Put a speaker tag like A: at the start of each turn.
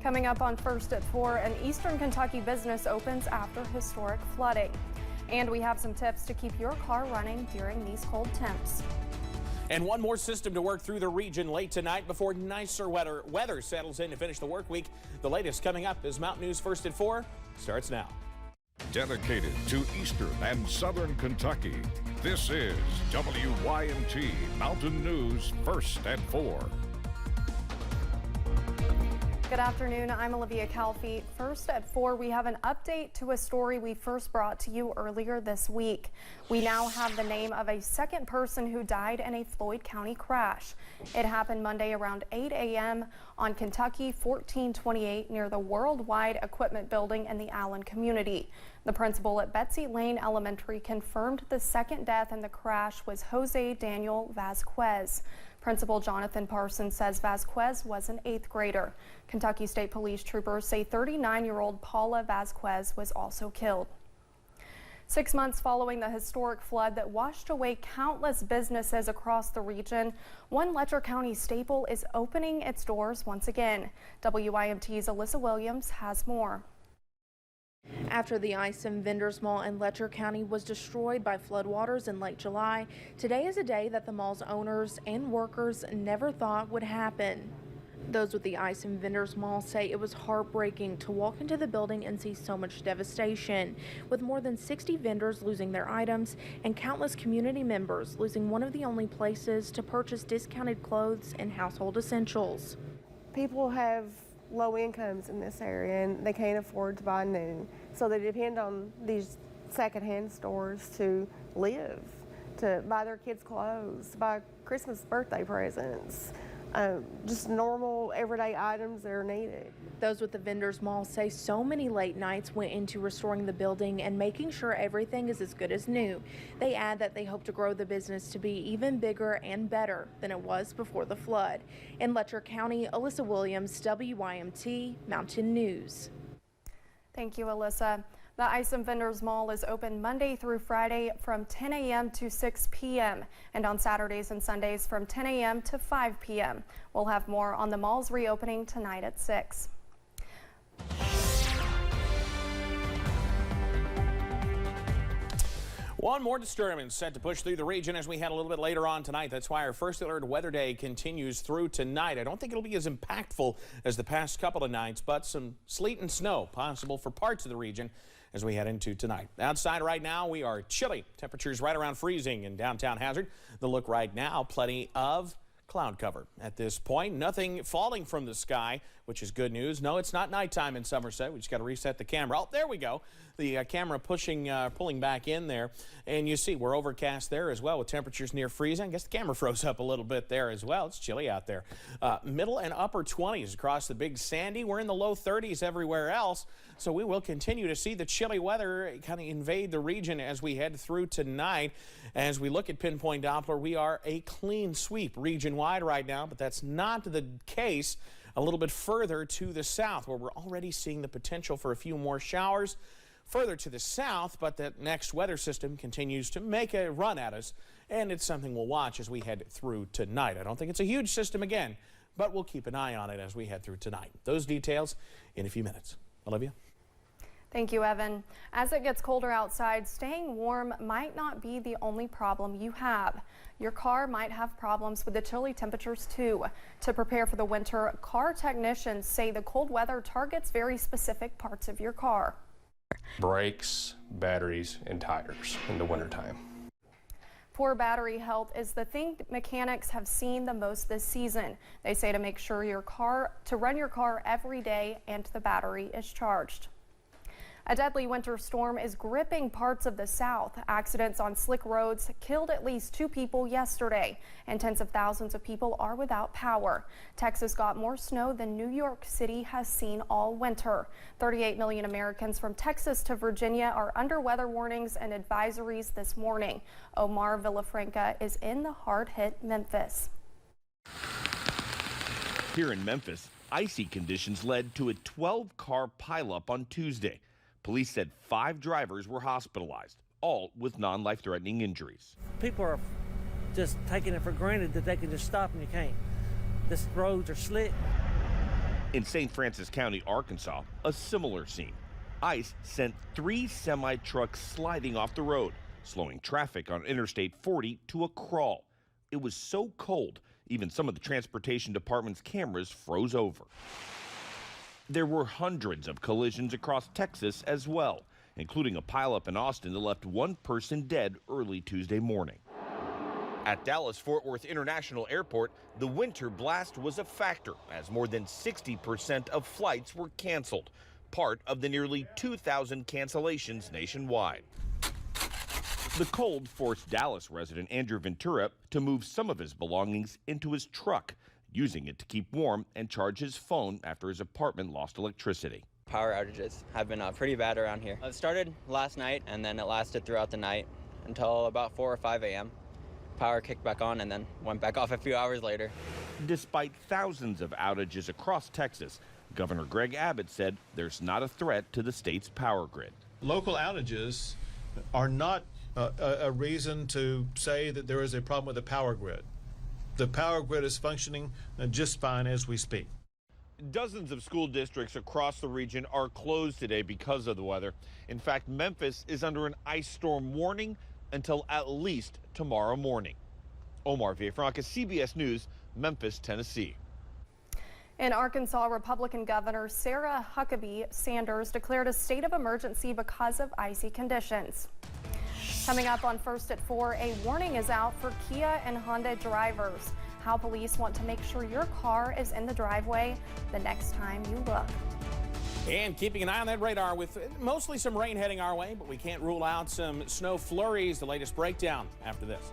A: Coming up on First at 4, an Eastern Kentucky business opens after historic flooding. And we have some tips to keep your car running during these cold temps.
B: And one more system to work through the region late tonight before nicer weather settles in to finish the work week. The latest coming up as Mountain News First at 4 starts now.
C: Dedicated to Eastern and Southern Kentucky, this is WYMT Mountain News First at 4.
A: Good afternoon, I'm Olivia Calfee. First at 4, we have an update to a story we first brought to you earlier this week. We now have the name of a second person who died in a Floyd County crash. It happened Monday around 8 a.m. on Kentucky 1428 near the Worldwide Equipment Building in the Allen community. The principal at Betsy Lane Elementary confirmed the second death in the crash was Jose Daniel Vasquez. Principal Jonathan Parsons says Vasquez was an 8th grader. Kentucky State Police troopers say 39-year-old Paula Vasquez was also killed. 6 months following the historic flood that washed away countless businesses across the region, one Letcher County staple is opening its doors once again. WYMT's Alyssa Williams has more.
D: After the Isom Vendors Mall in Letcher County was destroyed by floodwaters in late July, today is a day that the mall's owners and workers never thought would happen. Those with the Isom Vendors Mall say it was heartbreaking to walk into the building and see so much devastation, with more than 60 vendors losing their items and countless community members losing one of the only places to purchase discounted clothes and household essentials.
E: People have low incomes in this area and they can't afford to buy new, so they depend on these secondhand stores to live, to buy their kids clothes, to buy Christmas birthday presents, just normal everyday items that are needed.
D: Those with the Vendors Mall say so many late nights went into restoring the building and making sure everything is as good as new. They add that they hope to grow the business to be even bigger and better than it was before the flood. In Letcher County, Alyssa Williams, WYMT Mountain News.
A: Thank you, Alyssa. The Isom Vendors Mall is open Monday through Friday from 10 a.m. to 6 p.m. and on Saturdays and Sundays from 10 a.m. to 5 p.m. We'll have more on the mall's reopening tonight at 6.
B: One more disturbance set to push through the region as we head a little bit later on tonight. That's why our first alert weather day continues through tonight. I don't think it'll be as impactful as the past couple of nights, but some sleet and snow possible for parts of the region as we head into tonight. Outside right now, we are chilly. Temperatures right around freezing in downtown Hazard. The look right now, plenty of cloud cover. At this point, nothing falling from the sky, which is good news. No, it's not nighttime in Somerset. We just got to reset the camera. Oh, there we go. The camera pulling back in there. And you see we're overcast there as well with temperatures near freezing. I guess the camera froze up a little bit there as well. It's chilly out there. Middle and upper 20s across the Big Sandy. We're in the low 30s everywhere else. So we will continue to see the chilly weather kind of invade the region as we head through tonight. As we look at Pinpoint Doppler, we are a clean sweep region-wide right now, but that's not the case a little bit further to the south, where we're already seeing the potential for a few more showers further to the south, but that next weather system continues to make a run at us, and it's something we'll watch as we head through tonight. I don't think it's a huge system again, but we'll keep an eye on it as we head through tonight. Those details in a few minutes. Olivia?
A: Thank you, Evan. As it gets colder outside, staying warm might not be the only problem you have. Your car might have problems with the chilly temperatures too. To prepare for the winter, car technicians say the cold weather targets very specific parts of your car.
F: Brakes, batteries, and tires in the wintertime.
A: Poor battery health is the thing mechanics have seen the most this season. They say to make sure to run your car every day and the battery is charged. A deadly winter storm is gripping parts of the South. Accidents on slick roads killed at least 2 people yesterday, and tens of thousands of people are without power. Texas got more snow than New York City has seen all winter. 38 million Americans from Texas to Virginia are under weather warnings and advisories this morning. Omar Villafranca is in the hard-hit Memphis.
G: Here in Memphis, icy conditions led to a 12-car pileup on Tuesday. Police said 5 drivers were hospitalized, all with non-life-threatening injuries.
H: People are just taking it for granted that they can just stop and you can't. The roads are slick.
G: In St. Francis County, Arkansas, a similar scene. Ice sent 3 semi-trucks sliding off the road, slowing traffic on Interstate 40 to a crawl. It was so cold, even some of the transportation department's cameras froze over. There were hundreds of collisions across Texas as well, including a pileup in Austin that left 1 person dead early Tuesday morning. At Dallas-Fort Worth International Airport, the winter blast was a factor as more than 60% of flights were canceled, part of the nearly 2,000 cancellations nationwide. The cold forced Dallas resident Andrew Ventura to move some of his belongings into his truck, using it to keep warm and charge his phone after his apartment lost electricity.
I: Power outages have been pretty bad around here. It started last night and then it lasted throughout the night until about 4 or 5 a.m. Power kicked back on and then went back off a few hours later.
G: Despite thousands of outages across Texas, Governor Greg Abbott said there's not a threat to the state's power grid.
J: Local outages are not a reason to say that there is a problem with the power grid. The power grid is functioning just fine as we speak.
G: Dozens of school districts across the region are closed today because of the weather. In fact, Memphis is under an ice storm warning until at least tomorrow morning. Omar Villafranca, CBS News, Memphis, Tennessee.
A: In Arkansas, Republican Governor Sarah Huckabee Sanders declared a state of emergency because of icy conditions. Coming up on First at 4, a warning is out for Kia and Honda drivers. How police want to make sure your car is in the driveway the next time you look.
B: And keeping an eye on that radar with mostly some rain heading our way, but we can't rule out some snow flurries. The latest breakdown after this.